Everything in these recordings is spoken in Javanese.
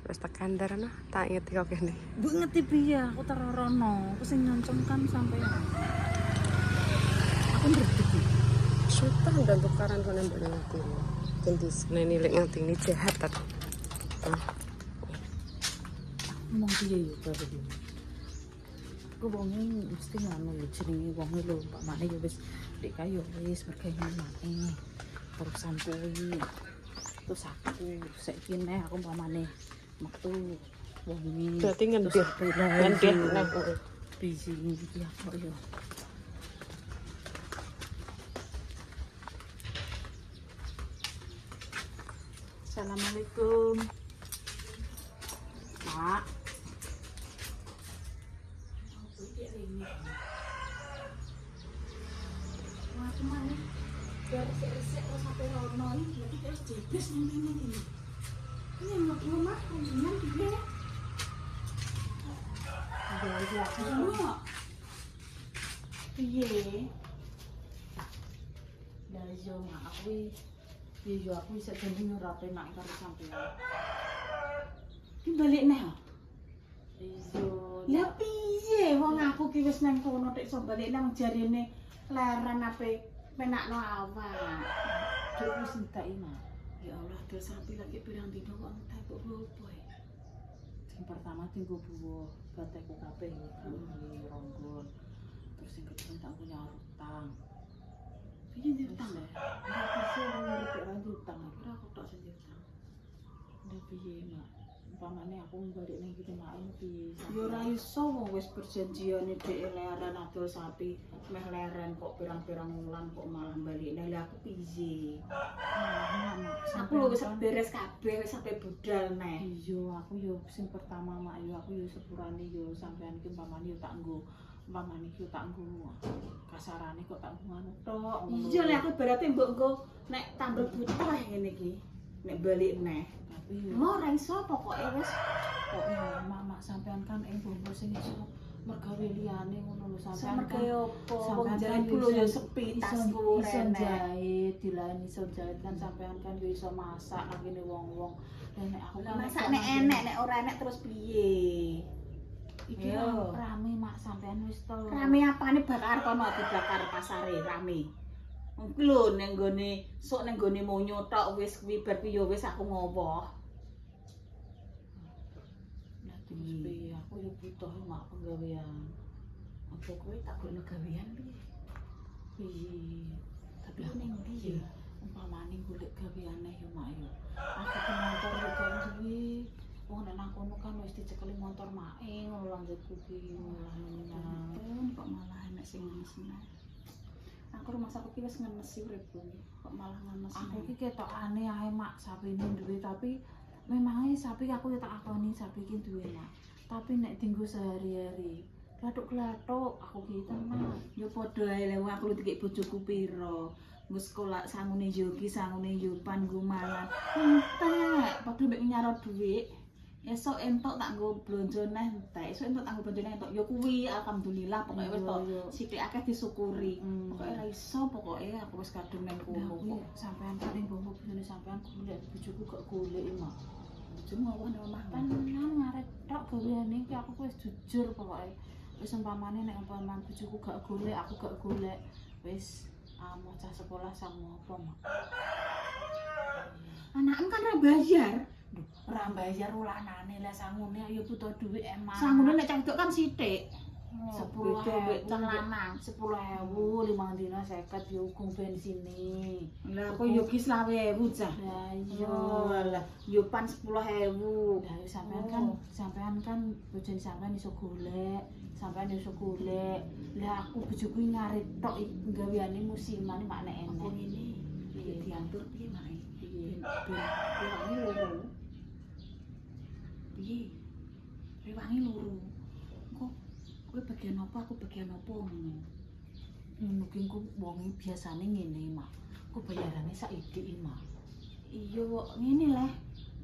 Wis tekan darana tak inget kok kene. Bu ngerti piye aku terorono. Aku sing nyoncong kan sampai aku ndredeg. Sultan dan tukaran kono mbok ngerti. Ganti seneni lek ngerti ini jahat ta. Ngomong piye yo bae iki. Aku wonge mesti ngono lho jenenge wonge lho Pak Mane yo wis ndek kae yo wis mergawe mae. Terusan kuwi. Terus aku saiki neh aku pamane metu wonge. Berarti ngendih. Ngendih nah. Bisi iki aku yo. Assalamualaikum. Pak. Wah, kemana? Biar resik-resik kok sampai rono ini berarti terus jebes ning ngene iki. Ini mau rumah kunjungan dia. Ada aku. Piye? Dari yo aku yo aku bisa janji ora penak karo sampean. Ki balik neh. Iya. Ya piye wong aku ki wis nang kono tek iso balik nang jarine leren ape penakno awak. Dek wis entek iki, Mak. Ya Allah, dek sampe lagi pirang dino kok entek kok opo ya. Sing pertama tinggo buwo bateku kabeh iki ronggon. Terus sing kedua tak punya utang. Piye ndi utang ya? Ora bisa ngurip ora utang. Ora kok tok sing utang. Ndak piye, Mak. Umpamane aku balik ning kene mak piye. Ya ora iso wong wis perjanjiane dhek leren adol sapi meh leren kok pirang-pirang wulan kok malah balik. Lah aku piye? Aku lho wis beres kabeh wis sampe budal neh. Iya, aku yo sing pertama mak yo aku yo sepurane yo sampean ki umpamane yo tak nggo umpamane ki tak nggo kasarane kok tak ngono tok. Iya lek aku berarti mbok nggo nek tambah butuh ngene iki. Nek balik neh. Mau ora iso pokoke wis kok mama sampean kan bobo sing iso mergawe liyane ngono lho sampean. Mergawe opo? Wong jahit kulo yo sepi tasku rene. Jahit dilani iso jahit kan sampean kan yo iso masak ngene wong-wong. Lah nek aku kan masak nek enek nek ora enek terus piye? Iki rame mak sampean wis to. Rame apane bakar kono dibakar pasare rame. Mungkin lho ning gone sok ning gone monyo tok wis kuwi bar yo wis aku ngowoh. Lah terus piye aku yo butuh mak penggawean. Apa kowe tak golek gawean piye? Piye? Tapi ning ndi ya? Umpamane golek gaweane yo mak yo. Aku ke motor yo kan duwe. Wong nek nang kono kan wis dicekeli motor mae ngono lanjutku ki malah kok malah enek sing ngenes. Aku rumah saku ki wis ngenes uripku kok malah ngenes. Aku ki ketokane ae mak sapine duwe tapi memangnya sapi aku ya tak akoni sapi ki duwe mak. Tapi nek dienggo sehari-hari glathuk-glathuk aku ki tenan. Ya padha ae lek aku dikek bojoku pira. Nggo sekolah sangune yo ki sangune yo pan nggo mangan. Entek padha mek nyaro dhuwit. Esuk entuk tak nggo blonjo neh entek. Esuk entuk tak nggo blonjo neh entuk. Ya kuwi alhamdulillah pokoke wis to sithik akeh disyukuri. Pokoke ora iso pokoke aku wis kadung nang kono. Sampean paling bomo bojone sampean golek bojoku gak golek mak. Bojomu ngomong nang omah tenan ngarep tok gaweane iki aku wis jujur pokoke. Wis umpamane nek umpamane bojoku gak golek aku gak golek wis cah sekolah sama apa mak. Anakmu kan ora bayar. Ora bayar ulanane lah sangune ya butuh dhuwit emang. Sangune nek cah wedok kan sithik. 10.000 cah lanang 10.000 5 dina 50 yo ugung bensine. Lah kok yo ki 20.000 cah. Lah iya. Lah yo pan 10.000. Lah sampean kan bojone sampean iso golek, sampean iso golek. Lah aku bojoku ngarit tok gaweane musiman mak nek enek. Apa ngene? Piye diatur piye mak? Piye? Rewangi loro. Piye? Rewangi loro. Kok kowe bagian apa aku bagian apa ngono. Ngono ki ku wonge biasane ngene, Mak. Ku bayarane sak idik, Mak. Iya kok ngene leh.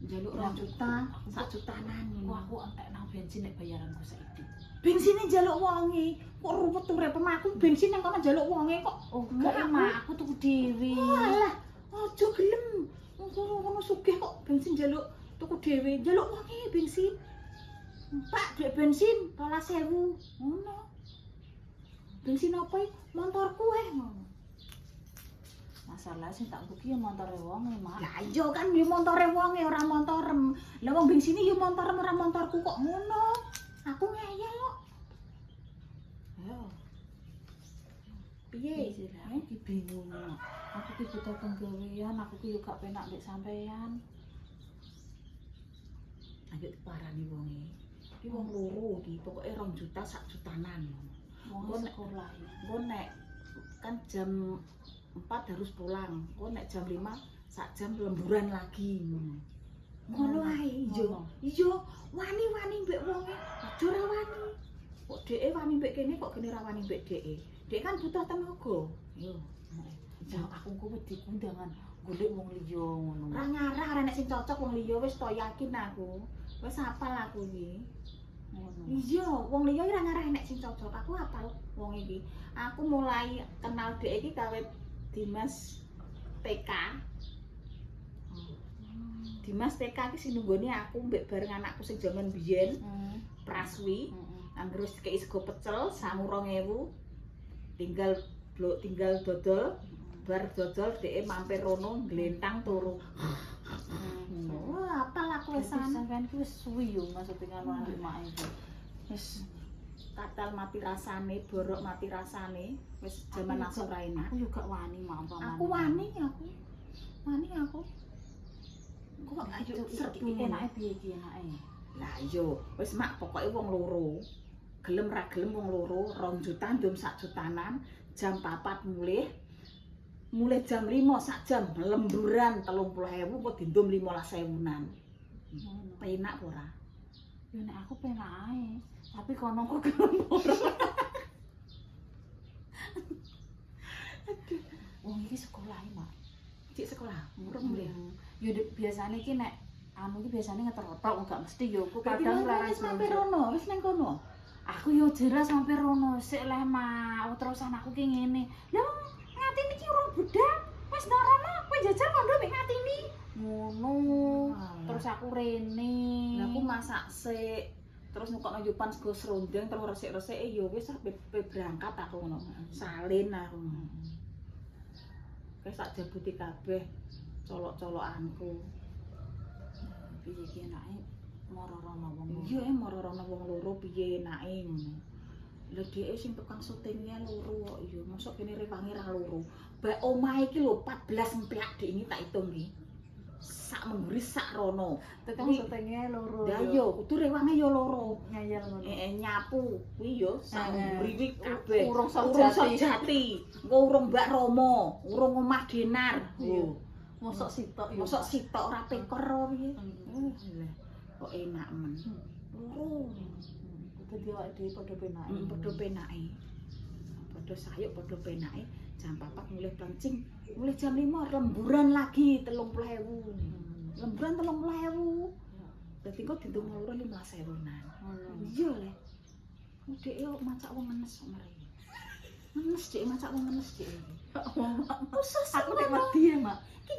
Njaluk 2 juta, 1 jutanan ngono. Aku entek nang bensin nek bayaranku sak idik. Bensine njaluk wonge. Kok ruwet urip aku bensin nang kono njaluk wonge kok. Oh, gak Mak, aku tuku dhewe. Walah, aja gelem. Ngono sugih kok bensin njaluk tuku dhewe njaluk wonge bensin. Pak, duit bensin 12.000. Ngono. Bensin apa iki? Montorku ngono. Masalah sing tak buki ya montore wonge, Mak. Lah iya kan ya montore wonge ora montorem. Lah wong bensine ya montorem ora montorku kok ngono. Aku ngeyel kok. Ayo. Piye? Iki bingung. Aku ki butuh penggawean, aku ki yo gak penak mbek sampean. Ayo diparani wonge. Iki wong loro iki, pokoke 2 juta sak jutanan. Wong sekolah. Engko nek kan jam 4 harus pulang. Engko nek jam 5 sak jam lemburan lagi ngono. Ngono ae. Iya, wani-wani mbek wonge. Aja ora wani. Kok dheke wani mbek kene kok kene ra wani mbek dheke. Dhek kan butuh tenaga. Yo. Jam aku ku wedi kundangan golek wong liya ngono. Ora ngarah ora nek sing cocok wong liya wis to yakin aku. Wis hafal aku iki. Ngono. Iya, wong liya ora ngarah nek sing cocok. Aku hafal wong iki. Aku mulai kenal dhek iki kawit Dimas TK. Dimas TK iki sing nunggone aku mbek bareng anakku sing jaman biyen. Praswi. Anggere wis dikeki sego pecel 2.000. Tinggal dodol. Bar dodol dheke mampir rono glentang turu. Oh, apal aku wis sampean ki wis suwi yo maksud karo anak mak iki. Wis katal mati rasane, borok mati rasane, wis jaman aku ra enak. Aku juga wani mak umpamane. Aku wani aku. Wani aku. Kok ayo serbu enake piye iki enake? Lah iya, wis mak pokoke wong loro. Gelem ra gelem wong loro, 2 juta ndum sak jutanan, jam 4 mulai jam 5 sak jam lemburan 30.000 kok dindum 15.000-an. Penak ora? Ya nek aku penak ae, tapi kono kok gelem ora. Aduh, wong iki sekolah Mak. Cik sekolah, urung mulih. Ya biasane iki nek anu iki biasane ngeter-otok enggak mesti yo aku kadang laras sampe rono, wis nang kono. Aku yo jelas sampe rono, sik leh Mak, terusan aku ki ngene. Lah ngatini ki urung budal. Wis nang rono kowe jajal kondo mek ngatini. Ngono. Terus aku rene. Lah aku masak sik. Terus nukokno yupan sego serundeng terus resik-resike ya wis berangkat aku ngono. Salin aku. Wis sak jabuti kabeh colok-colokanku. Piye ki enake mararana wong loro. Iya, mararana wong loro piye enake ngono. Lah dheke sing tukang syutingnya loro kok iya, mosok kene rewangi ra loro. Mbak omahe iki lho 14 empyak dhek iki tak hitung iki. Sak mengguri sak rono. Tukang syutingnya loro. Lah iya, kudu rewangi ya loro. Ngayal ngono. Nyapu kuwi ya sak mengguri iki kabeh. Urung Jati. Engko urung Mbak Romo, urung omah Denar. Lho. Mosok sitok ya. Mosok sitok ora pekor piye. Lah kok enak men. Loro. Dadi awake dhewe padha penake. Padha penake. Padha sayuk padha penake. Jam 4 mulai pancing. Mulai jam 5 lemburan lagi 30.000. Lemburan 30.000. Dadi kok dindung loro 15.000-an. Iya le. Dhek yo macak wong ngenes kok mrene. Ngenes dhek macak wong ngenes dhek iki. Aku nek wedi ya, Mak. Ki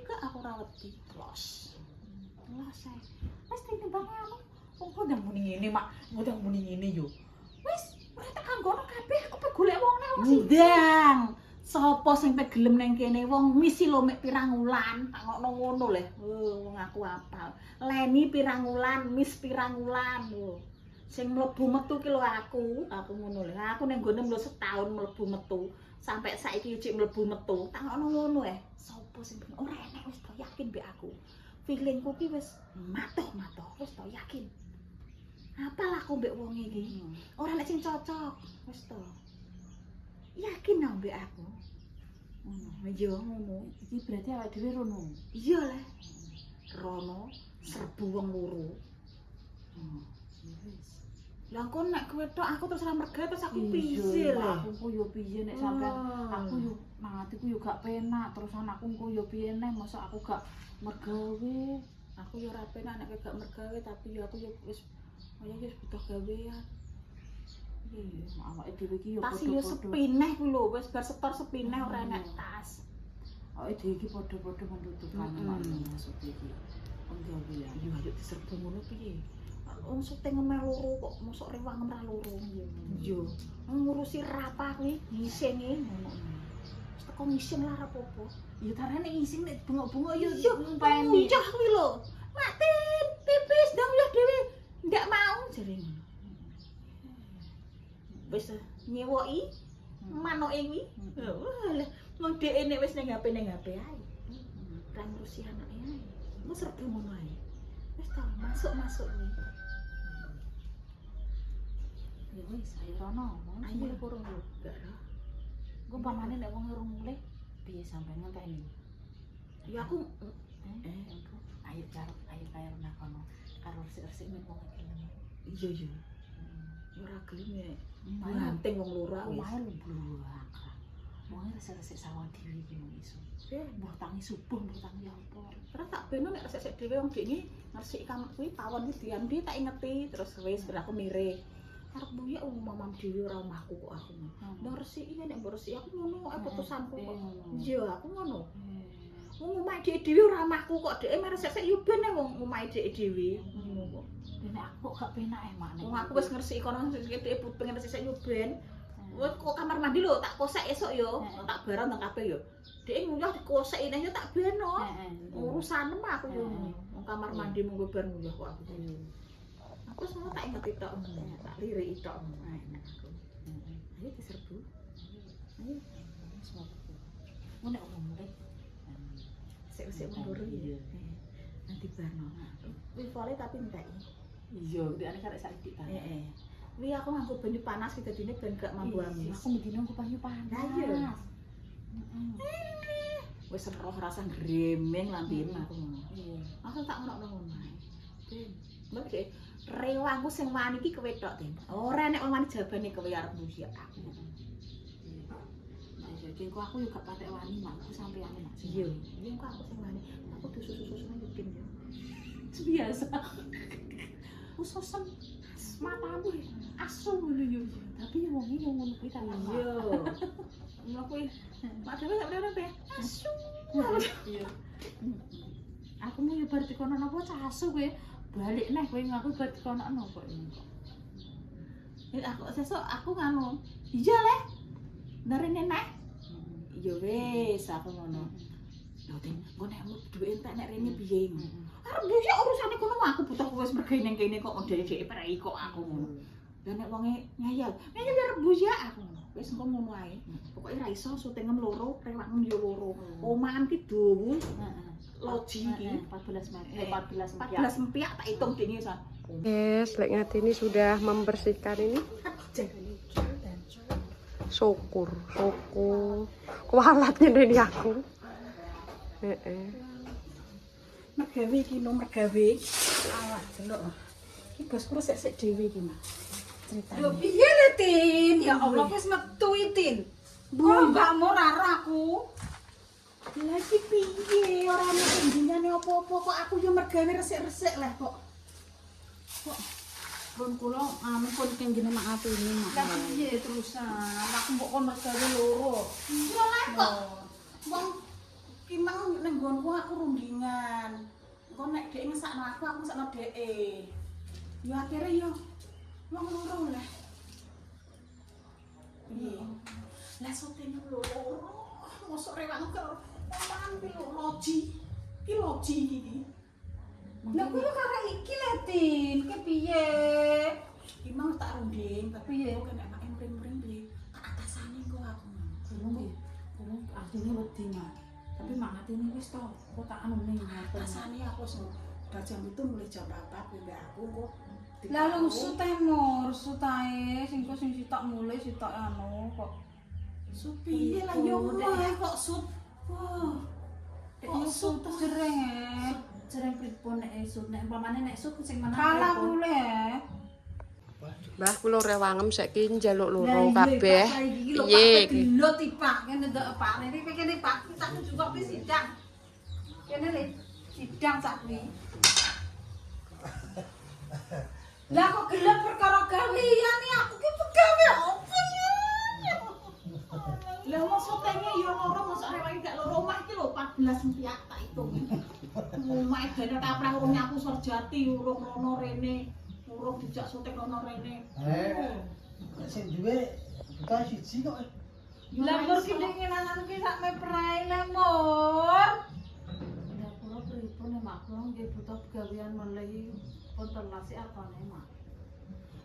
gak aku ora wedi. Los ae. Wis timbangnya aku. Kok ndang muni ngene, Mak? Ndang muni ngene yo. Wis, ora tak kanggono kabeh, aku pe golek wongne wong sing ndang. Sopo sing pe gelem nang kene wong misi lho mek pirang wulan, tak ngokno ngono le. Wong aku apal. Leni pirang wulan, mis pirang wulan lho. Sing mlebu metu ki lho aku ngono le. Aku ning gone mlebu setahun mlebu metu, sampai saiki cik mlebu metu, tak ngokno ngono Sopo sing ora enek wis to yakin mbek aku. Feelingku ki wis matoh wis to yakin. Apal aku mbek wong iki. Ora nek sing cocok, wis to. Yakin nang mbek aku. Ngono, iya ngono. Iki berarti awake dhewe rono. Iya lah. Rono serbu wong loro. Wis. Lah kok nek kowe tok aku terus ra merga terus aku piye lho. Aku yo piye nek sampean aku yo nang atiku yo gak penak terus anakku engko yo piye neh mosok aku gak mergawe. Aku yo ora penak nek gak mergawe tapi yo aku yo wis butuh gawean. Iya, awake dhewe iki yo padha-padha. Tas yo sepineh kuwi lho, wis bar setor sepineh ora enek tas. Awake dhewe iki padha-padha membutuhkan maksud iki. penggawe ya. Yo ayo diserbu ngono piye? Wong syuting meh loro kok mosok rewang ora loro. Yo. Ngurusi rapa kuwi ngisinge ngono. Wis teko ngising lah apa-apa. Ya tarane ngising nek bengok-bengok yo ngumpeni. Iya kuwi lho. Matin pipis dong ya dhewe. Ndak mau jare ngono. Wis nyewoki manuke kuwi. Lah wong dhek nek wis ning HP ae. Ora ngurusi anake ae. Wis serbu ngono ae. Wis ta masuk kuwi. Ya wis ayo rono, wong mulai kurang yo. Gak ora. Engko pamane nek wong urung mulih piye sampeyan ngenteni? Ya aku ayo kaya nakono karo resik-resik men wong iki. Iya. Ora gelem nek nganting wong loro wis. Omahe bluwak. Wong resik-resik sawah dhewe iki mung iso. Mbah tangi subuh, mbah tangi apa. Terus tak beno nek resik dhewe wong dhewe ngresiki kamar kuwi pawon iki diambi tak ingeti terus wis aku mirip. Arep buya mamam dhewe ora omahku kok aku. Ndang resiki nek mbok resiki aku ngono putusanku kok. Iya, aku ngono. Wong omah dhewe ora omahku kok dhek resik yo ben wong omah dhek dhewe. Ngono kok. Nek aku kok gak penak mak nek. Wong aku wis ngresiki kono dhek pengen resik yo ben. Wes kok kamar mandi lho tak kosek esuk yo. Tak barang nang kabeh yo. Dhek nguyah dikoseki neh yo tak beno. Urusan mah aku yo. Wong kamar mandi mung bar nguyah kok aku. Aku semua tak inget tok, tak lirik tok. Ayo diserbu. Ayo. Semoga. Ngono kok mulai. Sik-sik mundur ya. Nanti barno. Wifole tapi entek. Iya, ndekane karek saiki ta. Heeh. Wi aku nganggo banyu panas iki dadine ben gak mambu amis. Aku medine nganggo banyu panas. Lah iya. Wis roh rasa gremeng lambene aku ngono. Iya. Aku tak ngono-ngono ae. Ben, mbok rewangku sing wani iki kowe tok, Den. Ora nek wani jabane kowe arep musik aku. Nah, jadi aku yo gak patek wani, mak. Aku sampeyan mak. Iya, engko aku sing wani. Aku susu-susu nang Din yo. Biasa. Ususen matamu asu ngono yo. Tapi wong iki yo ngono kuwi ta. Iya. Ngono kuwi. Mak dhewe gak ora pe. Asu. Iya. Aku mau yo bar dikono napa cah asu kowe. Balik neh kowe ngaku bar dikonokno kok ini. Aku sesuk aku nganu. Iya le. Ndarene neh. Iya wis aku ngono. Lho Den, engko nek duwe entek nek rene piye? Arep yo urusane kono aku butuh wis mergawe ning kene kok ndek-ndek prei kok aku ngono. Lah nek wonge ngayal, nek arep buya aku ngono. Wis engko ngono ae. Pokoke ra iso syutingem loro, rewangem yo loro. Omahan ki dawa. Loji iki 14 empiak tak hitung dene san. Yes, lek ngatini sudah membersihkan ini. Syukur. Kualatnya dari aku. Mergawe iki no mergawe. Alah, delok. Iki bosku sik dhewe iki, Mas. Critane. Lho piye le, Tin? Ya Allah, wis metu iki, Tin. Kok gak murah aku? Lagi piye ora ana tandingane apa-apa kok aku yo mergawe resik-resik lah kok. Kok pun kula pun kengene mak atine mak. Lah piye terusan? Aku mbok kon mergawe loro. Iya lah kok. Wong ki mang ning nggonku aku rundingan. Engko nek dhek ngesakno aku ngesakno dheke. Yo akhire yo wong loro lah. Piye? Lah syuting loro. Mosok rewang karo omahan ki loji iki. Lah kuwi karo iki lho, Tin. Ki piye? Ki mau tak runding, tapi piye kok nek mak mring-mring piye? Tak atasane kok aku. Kurang artine wedi mak. Tapi mak atine wis to, kok tak anu ning atasane aku wis jam itu mulai jam 4 mbek aku kok. Lah lusut ae mur, lusut ae sing sitok mulai sitok anu kok. Supi lah yo kok sut. Wah. Kok sut jereng pripun nek sut nek umpamane nek sut sing mana? Kalah kule. Mbah kula rewangem saiki njaluk loro kabeh. Piye iki? Lho tipak kene ndek Pak. Niki kene Pak, tak juga wis sidang. Kene le sidang sak kuwi. Lah kok gelem perkara gawean iki aku ki pegawe opo ya? Lah maksudnya yo loro mosok rewang gak loro omah iki lho 14 empiak tak hitung. mak edene kaprah urung nyapu Sarjati urung rono rene. Urung dijak syuting rono rene. Sing duwe buta siji kok. Lah mur ki dingenan ki sak meprae le mur. Lah kula pripun mak kula nggih butuh gawean melih wonten nasi apane mak.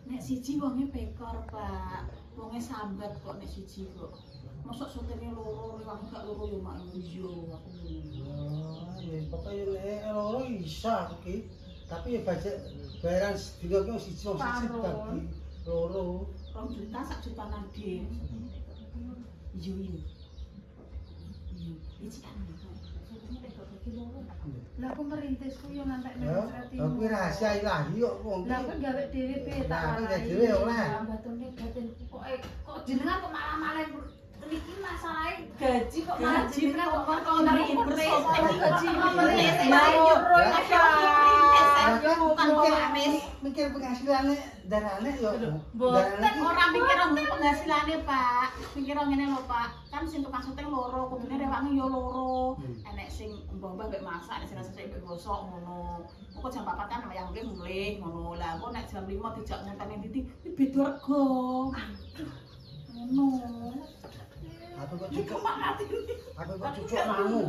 Nek siji wonge pekor, Pak. Wonge sambat kok nek siji kok. Mosok syutinge loro, rewangi gak loro yo mak yo aku ngono. Wis pokoke nek loro iso iki. Tapi ya bayaran sedina ki siji wong siji dadi loro. 2 juta sak jutaan dhewe. Iya. Iki kan. Lah aku merintisku yo ngantek Ya, aku rahasia ilahi kok wong Lah aku gawe dhewe piye tak Lah, aku warai. dhewe oleh. Batune batinku kok jenengan kok malah niki masalahe gaji kok malah jenengan kok merintis. gaji mikir penghasilannya darane yo. Boten ora mikir penghasilane, Pak. Mikir ngene lho, Pak. Kan sing tukang syuting loro, kudune rewange yo loro. Enek sing mbah-mbah mbek masak, nek sing sesuk mbek gosok ngono. Engko jam 4 kan wayang mulih ngono. Lah engko nek jam 5 dijak ngenteni titik, iki beda rega. Ngono. Aku kok Iki cucuk. kok mati. Aku kok cucuk nganu.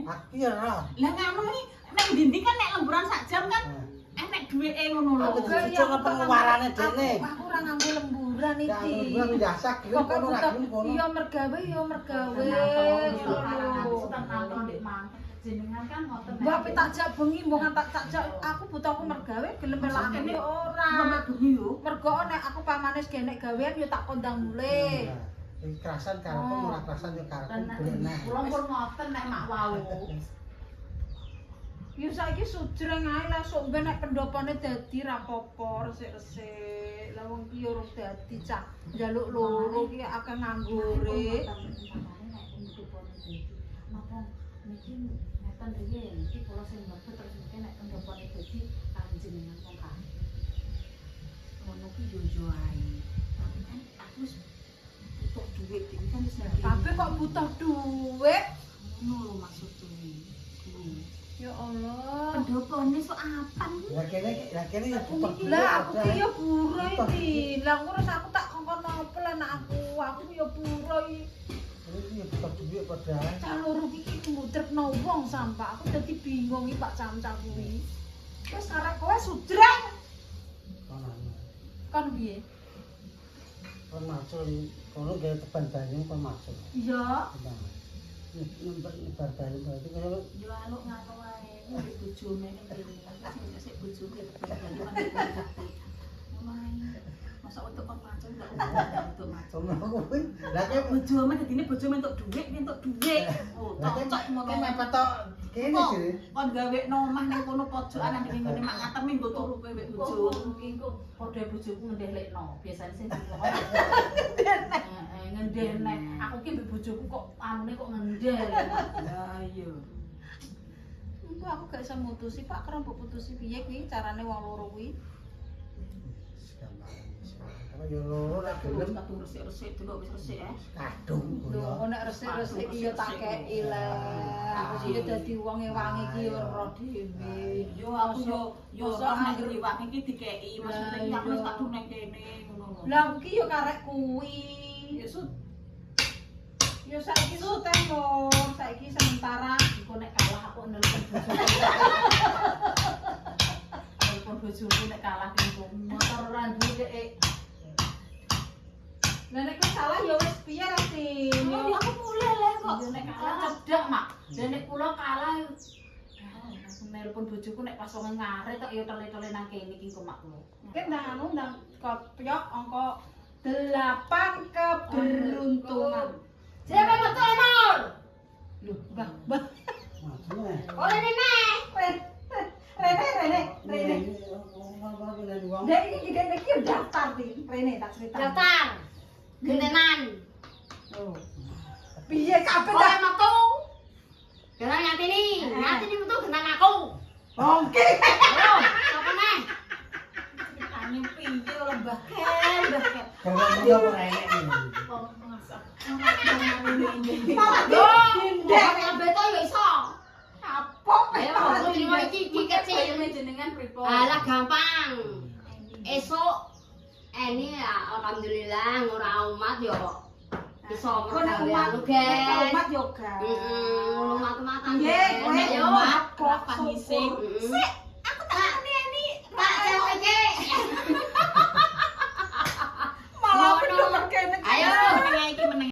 Aku ya ora. Lah nganu iki nek ndi kan nek lemburan sak jam kan enek duweke ngono lho. Aku cucuk nang pengeluarane dene. Aku ora nganggo lemburan Ya iki. aku biasa gelem kono ra gelem kono. Iya mergawe yo mergawe. Jenengan kan ngoten. Mbak pe tak jak bengi mbok tak jak aku butuh aku mergawe gelem melake yo ora. Sampe bengi yo. Mergo nek aku pamanis genek gawean yo tak kondang mulih. Iki kerasan karepku ora kerasan yo karepku golek neh. Kula pun ngoten nek mak wau. Ya saiki sujreng ae lah sok ben nek pendopane dadi ra apa-apa resik-resik. Lah wong ki urung dadi cah njaluk loro ki akeh nganggure. Maka niki ngeten riye niki kula sing mlebet terus niki nek pendopane dadi panjenengan wong kan. Ngono ki yo ae. Tapi kan aku wis butuh duit iki kan wis Tapi kok butuh duit? ngono lho maksudku. Ya Allah. Pendopane sok apa Lah kene ya putar. Lah aku ki yo buro iki. Lah ngono aku tak kongkon nopel anak aku. Aku yo buro iki. Iki ya putar duit padahal. Caloro iki mudrekno wong sampah. Aku dadi bingung iki Pak Camca kuwi. Wis arek kowe sujreng. Kon piye? Kon macul kono gawe teban banyu kon macul. Iya. Nyebar banyu berarti kaya yo aluk ngono wae. Kuwi bojone ning kene. Sik bojone ngono ae. Masa untuk kon macul gak untuk macul. ngono kuwi. Lah kaya Bojone dadine bojone entuk dhuwit, entuk dhuwit. Oh, Lah cocok ngono. kaya mepet tok kene jere. Kon gawe omah ning kono pojokan nang ngene mak ngatem minggu turu kowe mbek bojomu. Engko padha bojoku ngendehlekno. Biasane sing ngono. Ngendeh. Aku ki mbek bojoku kok anune kok ngendeh. Lah iya. Engko aku gak iso mutusi, Pak. Karo mbok putusi piye kuwi carane wong loro kuwi? Apa yo loro ra Terus gelem kadung resik-resik delok wis resik kadung Lho, kaya. nek resik-resik iya tak keki lah. Terus iya dadi wonge wangi ki yo ora dhewe. Yo aku yo ora ngger iwak iki dikeki maksudnya iki aku wis kadung nang kene ngono lho. Lah aku ki yo karek kuwi. Ya sut Yo saiki suten lur, saiki sementara Engko nek kalah aku nelpon bojoku. Nelpon bojoku nek kalah engko motor ora duwe. Lah nek kowe salah ya wis piye Rati? ya aku mulai lah kok. Yo nek kalah cedhak, Mak. Dan nek kula kalah aku nelpon bojoku nek pas wong ngaret tok ya tele-tele nang kene iki kok mak kula. Mungkin ndang kopiok angka 8 keberuntungan. Siapa betul Mor? Loh, Mbah. Macune. Oh, Rene. Rene. Dek iki gede iki daftar iki. Rene tak cerita. Daftar. Gentenan. Oh. Piye kabeh Kowe dah? metu. Jangan ngatini. Ngatini metu dengan aku. Oke. Ayo, apa neh? Ceritane piye ora Mbah Ken. Kalau dia ora enek iki. Yo, kabeh to ya iso. Kapok. Ayo, aku iki wae Jenenge jenengan pripun? Alah gampang. Esok ini ya alhamdulillah ora umat yo iso mergawean uga. umat yoga. Umat-umatan. Nggih, kowe yo. umat kok Pangisi. syukur. Sik